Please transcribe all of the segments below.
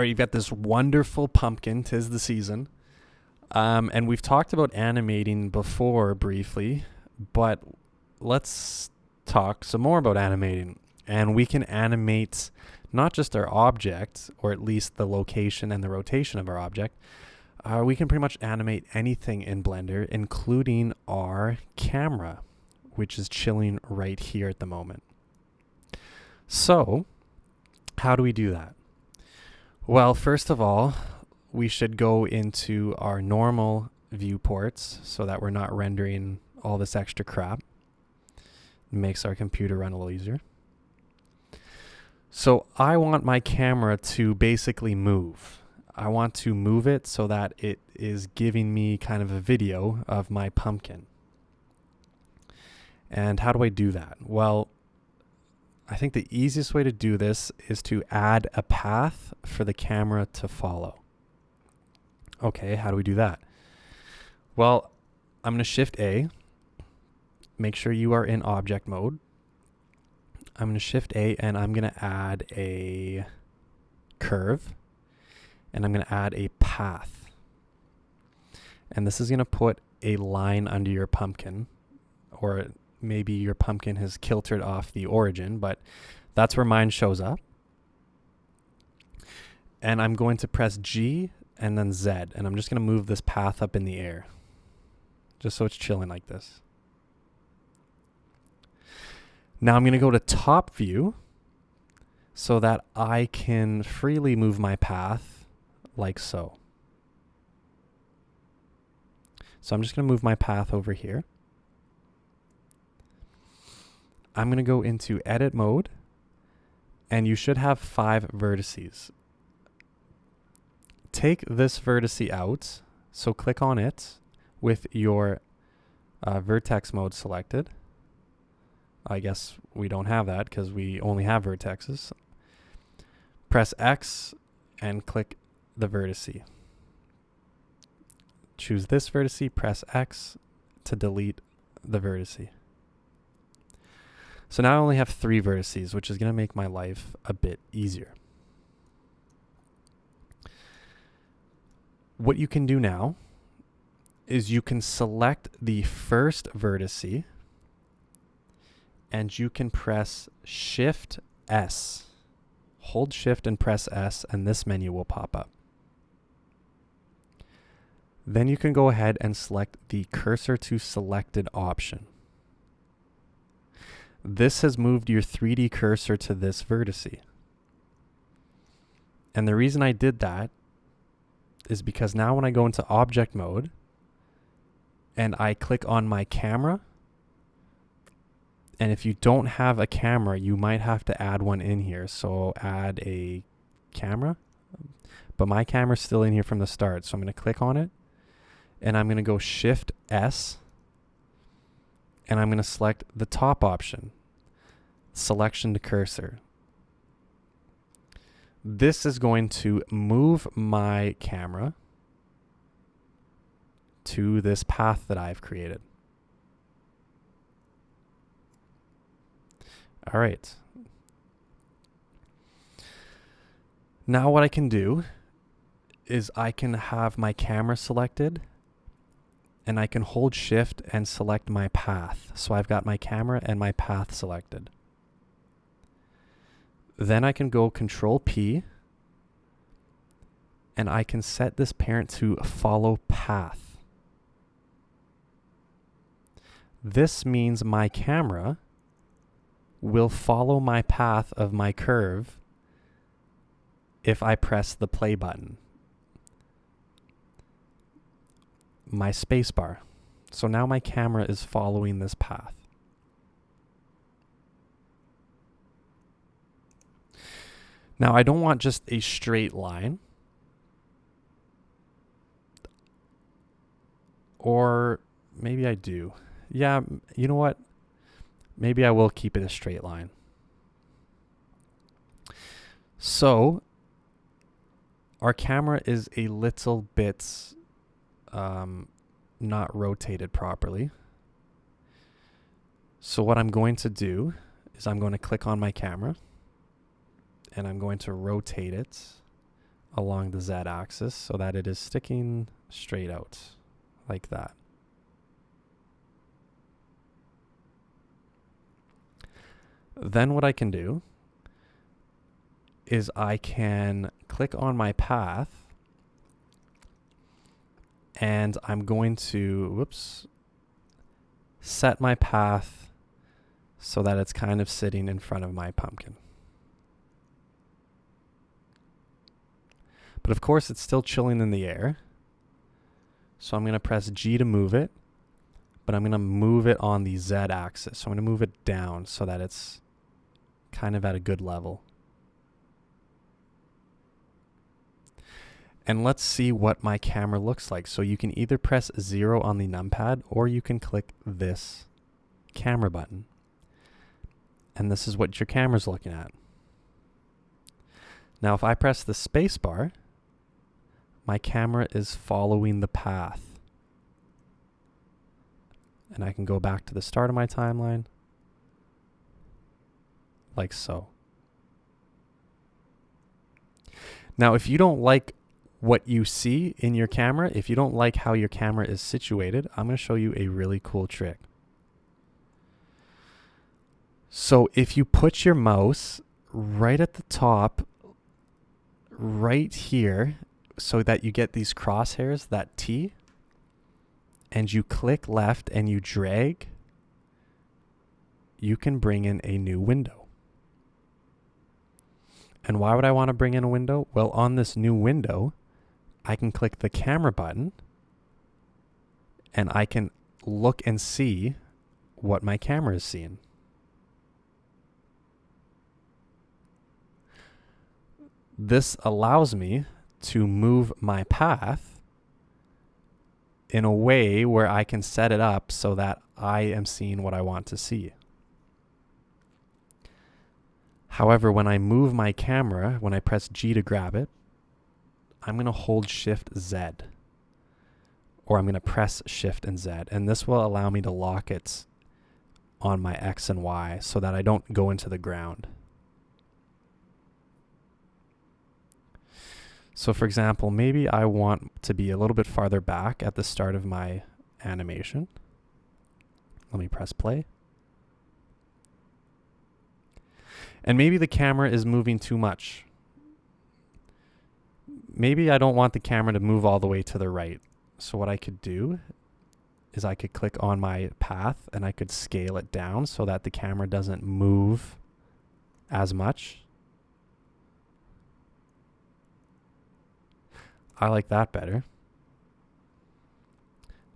Or you've got this wonderful pumpkin, 'tis the season. And we've talked about animating before briefly, but let's talk some more about animating. And we can animate not just our object, or at least the location and the rotation of our object. We can pretty much animate anything in Blender, including our camera, which is chilling right here at the moment. So, how do we do that? Well, first of all, we should go into our normal viewports so that we're not rendering all this extra crap. It makes our computer run a little easier. So I want my camera to basically move. I want to move it so that it is giving me kind of a video of my pumpkin. And how do I do that? Well, I think the easiest way to do this is to add a path for the camera to follow. Okay, how do we do that? Well, I'm going to Shift A. Make sure you are in object mode. I'm going to Shift A and I'm going to add a curve. And I'm going to add a path. And this is going to put a line under your pumpkin, or maybe your pumpkin has kiltered off the origin, but that's where mine shows up. And I'm going to press G and then Z, and I'm just going to move this path up in the air, just so it's chilling like this. Now I'm going to go to top view so that I can freely move my path like so. So I'm just going to move my path over here. I'm going to go into edit mode, and you should have 5 vertices. Take this vertice out, so click on it with your vertex mode selected. I guess we don't have that because we only have vertexes. Press X and click the vertice. Choose this vertice, press X to delete the vertice. So now I only have 3 vertices, which is going to make my life a bit easier. What you can do now is you can select the first vertice and you can press Shift S. Hold Shift and press S, and this menu will pop up. Then you can go ahead and select the cursor to selected option. This has moved your 3D cursor to this vertice. And the reason I did that is because now when I go into object mode and I click on my camera, and if you don't have a camera, you might have to add one in here. So add a camera, but my camera's still in here from the start. So I'm going to click on it and I'm going to go Shift S and I'm going to select the top option, selection to cursor. This is going to move my camera to this path that I've created. All right. Now what I can do is I can have my camera selected and I can hold Shift and select my path. So I've got my camera and my path selected. Then I can go Control P and I can set this parent to follow path. This means my camera will follow my path of my curve if I press the play button, my space bar. So now my camera is following this path. Now I don't want just a straight line, or maybe I do. Yeah, you know what? Maybe I will keep it a straight line. So our camera is a little bit not rotated properly. So what I'm going to do is I'm going to click on my camera and I'm going to rotate it along the Z axis so that it is sticking straight out like that. Then what I can do is I can click on my path and I'm going to, set my path so that it's kind of sitting in front of my pumpkin. But of course it's still chilling in the air. So I'm going to press G to move it, but I'm going to move it on the Z axis. So I'm going to move it down so that it's kind of at a good level. And let's see what my camera looks like. So you can either press 0 on the numpad or you can click this camera button. And this is what your camera's looking at. Now if I press the space bar, my camera is following the path. And I can go back to the start of my timeline, like so. Now if you don't like what you see in your camera, if you don't like how your camera is situated, I'm going to show you a really cool trick. So if you put your mouse right at the top, right here, so that you get these crosshairs, that T, and you click left and you drag, you can bring in a new window. And why would I want to bring in a window? Well, on this new window, I can click the camera button and I can look and see what my camera is seeing. This allows me to move my path in a way where I can set it up so that I am seeing what I want to see. However, when I move my camera, when I press G to grab it, I'm going to hold Shift Z, or I'm going to press Shift and Z, and this will allow me to lock it on my X and Y so that I don't go into the ground. So for example, maybe I want to be a little bit farther back at the start of my animation. Let me press play. And maybe the camera is moving too much. Maybe I don't want the camera to move all the way to the right. So what I could do is I could click on my path and I could scale it down so that the camera doesn't move as much. I like that better.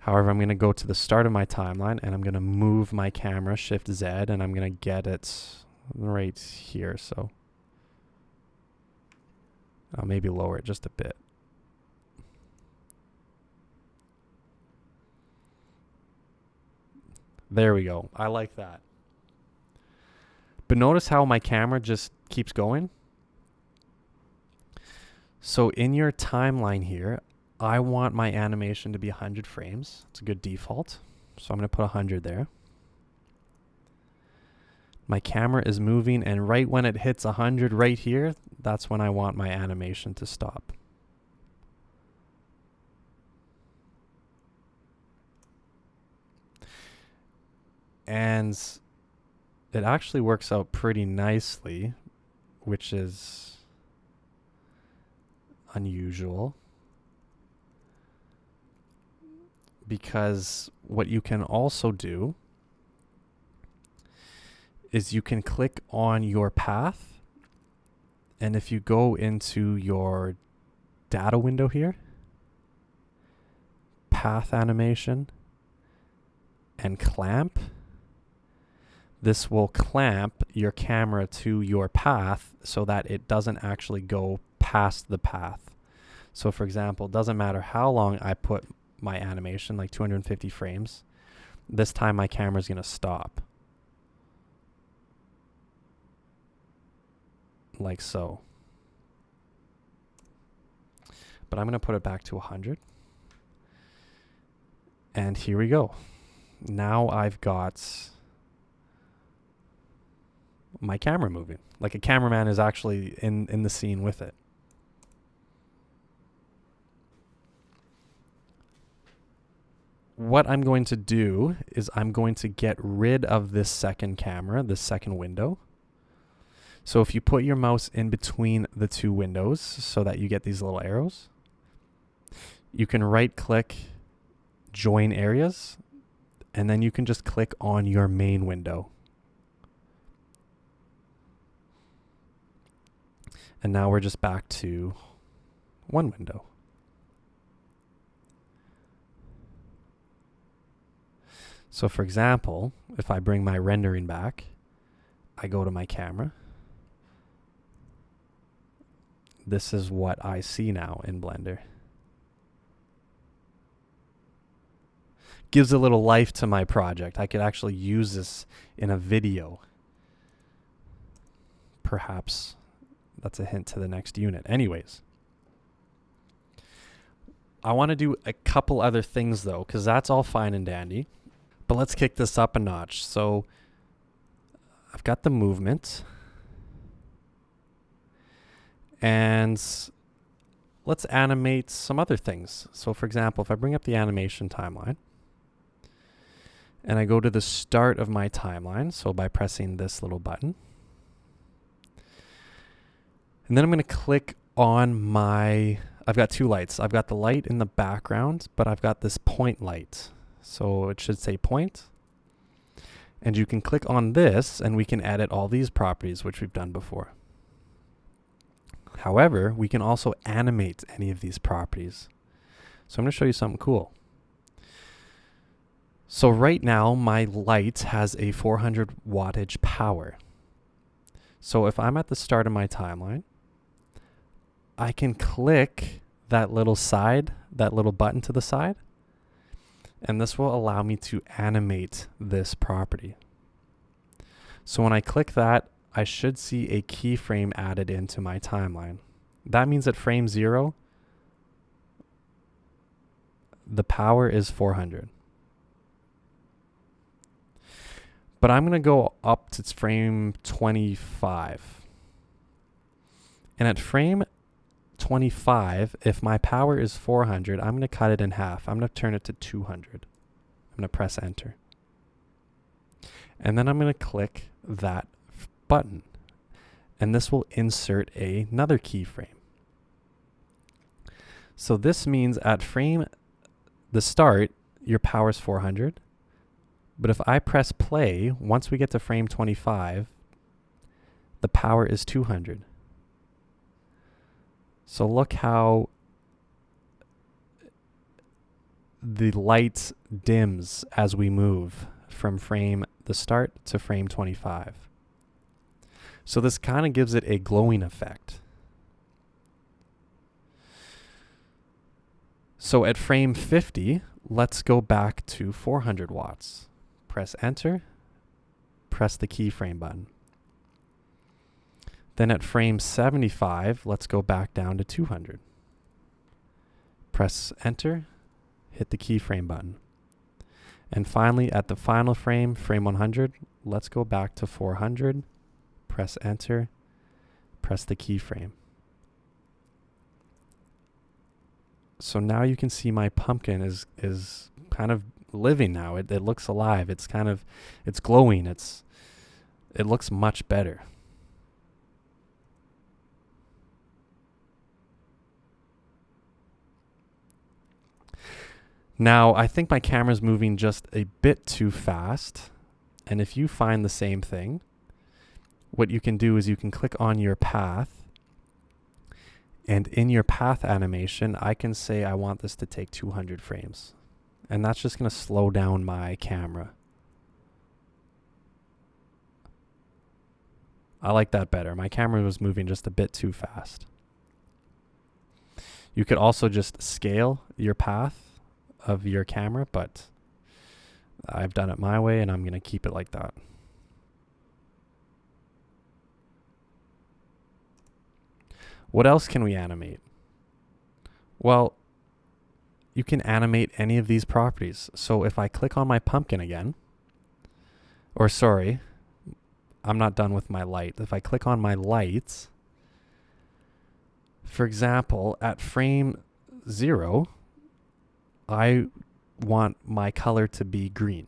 However, I'm going to go to the start of my timeline and I'm going to move my camera, Shift Z, and I'm going to get it right here. So I'll maybe lower it just a bit. There we go. I like that. But notice how my camera just keeps going. So in your timeline here, I want my animation to be 100 frames. It's a good default. So I'm going to put 100 there. My camera is moving, and right when it hits 100 right here, that's when I want my animation to stop. And it actually works out pretty nicely, which is unusual, because what you can also do is you can click on your path, and if you go into your data window here, path animation, and clamp, this will clamp your camera to your path so that it doesn't actually go past the path. So for example, it doesn't matter how long I put my animation, like 250 frames, this time my camera is going to stop. Like so. But I'm going to put it back to 100. And here we go. Now I've got my camera moving. Like a cameraman is actually in the scene with it. what I'm going to do is I'm going to get rid of this second camera, this second window. So if you put your mouse in between the two windows so that you get these little arrows, you can right click, join areas, and then you can just click on your main window. And now we're just back to one window. So for example, if I bring my rendering back, I go to my camera. This is what I see now in Blender. Gives a little life to my project. I could actually use this in a video. Perhaps that's a hint to the next unit. Anyways, I want to do a couple other things though, because that's all fine and dandy. But let's kick this up a notch. So I've got the movement. And let's animate some other things. So for example, if I bring up the animation timeline and I go to the start of my timeline, so by pressing this little button, and then I'm going to click on I've got two lights. I've got the light in the background, but I've got this point light. So it should say point. And you can click on this and we can edit all these properties, which we've done before. However, we can also animate any of these properties. So I'm going to show you something cool. So right now, my light has a 400 wattage power. So if I'm at the start of my timeline, I can click that little button to the side, and this will allow me to animate this property. So when I click that, I should see a keyframe added into my timeline. That means at frame 0, the power is 400. But I'm going to go up to frame 25. And at frame 25, if my power is 400, I'm going to cut it in half. I'm going to turn it to 200. I'm going to press enter. And then I'm going to click that button, and this will insert another keyframe. So this means at the start, your power is 400, but if I press play, once we get to frame 25, the power is 200. So look how the light dims as we move from the start to frame 25. So this kind of gives it a glowing effect. So at frame 50, let's go back to 400 watts. Press enter, press the keyframe button. Then at frame 75, let's go back down to 200. Press enter, hit the keyframe button. And finally, at the final frame, frame 100, let's go back to 400. Press enter, press the keyframe. So now you can see my pumpkin is kind of living now. It looks alive. It's glowing. It looks much better. Now, I think my camera's moving just a bit too fast. And if you find the same thing, what you can do is you can click on your path, and in your path animation, I can say I want this to take 200 frames. And that's just going to slow down my camera. I like that better. My camera was moving just a bit too fast. You could also just scale your path of your camera, but I've done it my way and I'm going to keep it like that. What else can we animate? Well, you can animate any of these properties. So if I click on my pumpkin again, or sorry, I'm not done with my light. If I click on my lights, for example, at frame 0, I want my color to be green.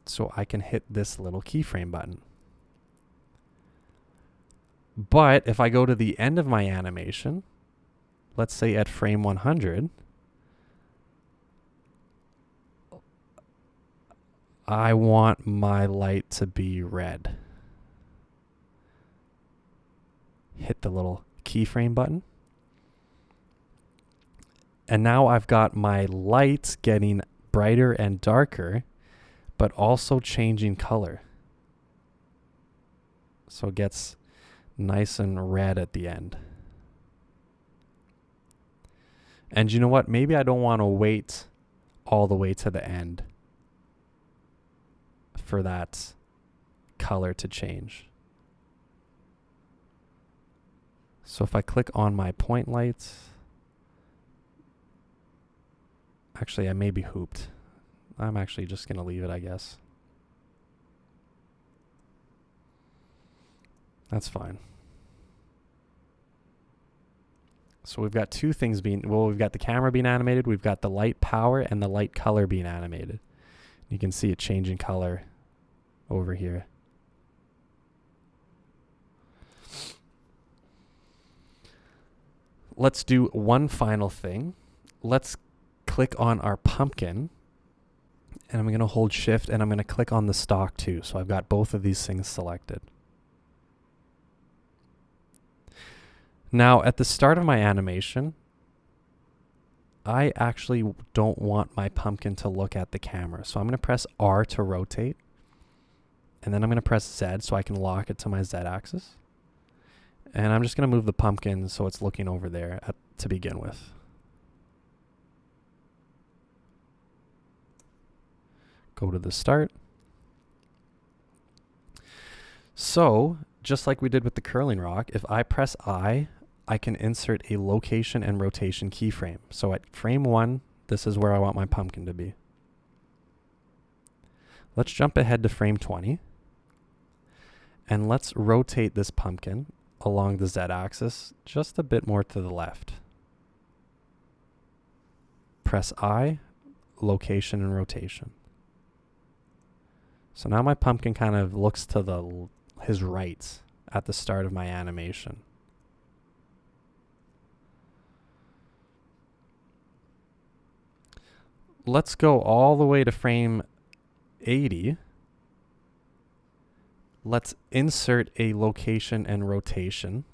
So I can hit this little keyframe button. But if I go to the end of my animation, let's say at frame 100, I want my light to be red. Hit the little keyframe button. And now I've got my lights getting brighter and darker, but also changing color. So it gets nice and red at the end. And you know what? Maybe I don't want to wait all the way to the end for that color to change. So if I click on my point lights, actually I may be hooped. I'm actually just going to leave it, I guess. That's fine. So we've got two things being, well, we've got the camera being animated, we've got the light power and the light color being animated. You can see it changing color over here. Let's do one final thing. Let's click on our pumpkin, and I'm going to hold shift and I'm going to click on the stock too. So I've got both of these things selected. Now at the start of my animation, I actually don't want my pumpkin to look at the camera. So I'm going to press R to rotate, and then I'm going to press Z so I can lock it to my Z axis. And I'm just going to move the pumpkin so it's looking over there to begin with. Go to the start. So, just like we did with the curling rock, if I press I can insert a location and rotation keyframe. So at frame 1, this is where I want my pumpkin to be. Let's jump ahead to frame 20. And let's rotate this pumpkin along the Z axis just a bit more to the left. Press I, location and rotation. So now my pumpkin kind of looks to his right at the start of my animation. Let's go all the way to frame 80. Let's insert a location and rotation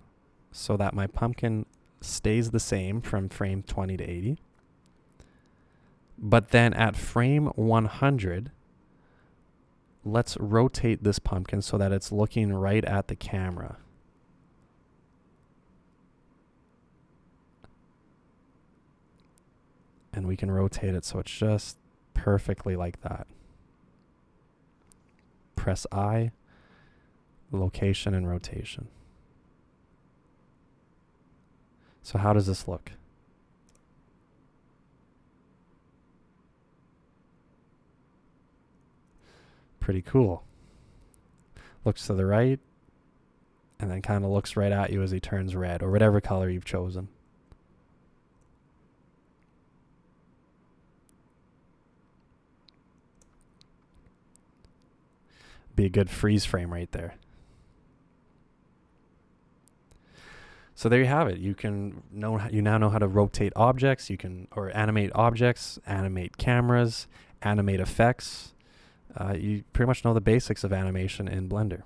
so that my pumpkin stays the same from frame 20 to 80. But then at frame 100, let's rotate this pumpkin so that it's looking right at the camera. And we can rotate it so it's just perfectly like that. Press I, location and rotation. So how does this look? Pretty cool. Looks to the right and then kind of looks right at you as he turns red, or whatever color you've chosen. Be a good freeze frame right there. So there you have it. You now know how to rotate objects. Or animate objects, animate cameras, animate effects. You pretty much know the basics of animation in Blender.